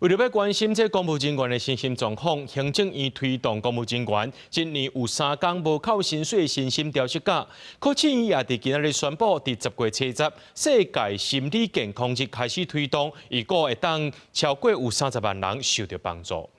为了要关心这公务人员的身心状况，行政院推动公务人员今年有3天无扣薪水的身心调息假。科技院也伫今日宣布，伫10月70世界心理健康日开始推动，预估会当超过有30万人受到帮助。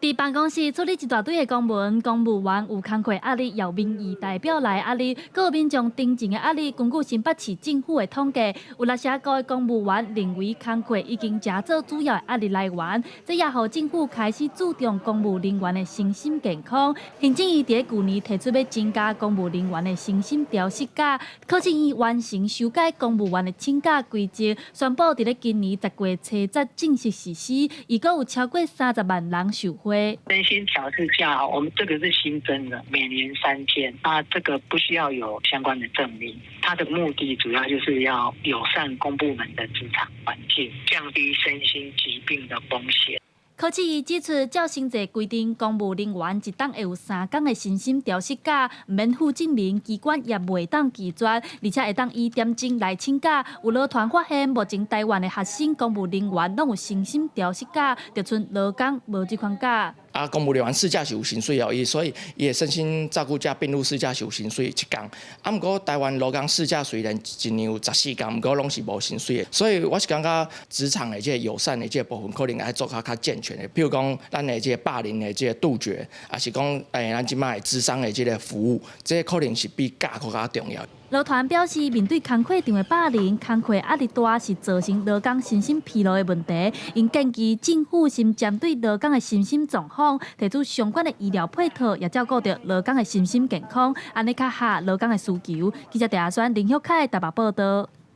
伫办公室处理一大堆的公文，公务员有工课压力，也有民意代表来压力，各有民众定情的压力。根据新北市政府的统计，有60个的公务员认为工课已经加做主要的压力来源，这也让政府开始注重公务人员的身心健康。行政院伫去年提出要增加公务人员的身心调息假，科技院完成修改公务员的请假规则，宣布伫今年10月70正式实施，预估有超过30万人受惠。 身心调试假，我们这个是新增的，每年3天。那这个不需要有相关的证明，它的目的主要就是要友善公部门的职场环境，降低身心疾病的风险。 科技院指出，照新制规定，公务人员一档会有3天的身心调息假，免附证明，机关也袂当拒绝，而且会当以点钟来请假。有劳团发现，目前台湾的学生公务人员拢有身心调息假，就剩劳工无这款假。 公务人员事假是有薪水哦，所以伊的身心照顾假并入事假是有薪水1天。毋过台湾劳工事假虽然一年有14天，毋过拢是无薪水的。所以我是感觉职场的这友善的这部分，可能要做较健全的。譬如讲，咱的这霸凌的这杜绝，也是讲咱即卖智商的这个服务，这可能是比假更加重要。 劳团表示，面对工课上的霸凌、工课压力大，是造成劳工身心疲劳的问题。因建议政府先针对劳工的身心状况，提出相关的医疗配套，也照顾到劳工的身心健康，安尼较合劳工的需求。记者陈亚轩、林秀凯台北报道。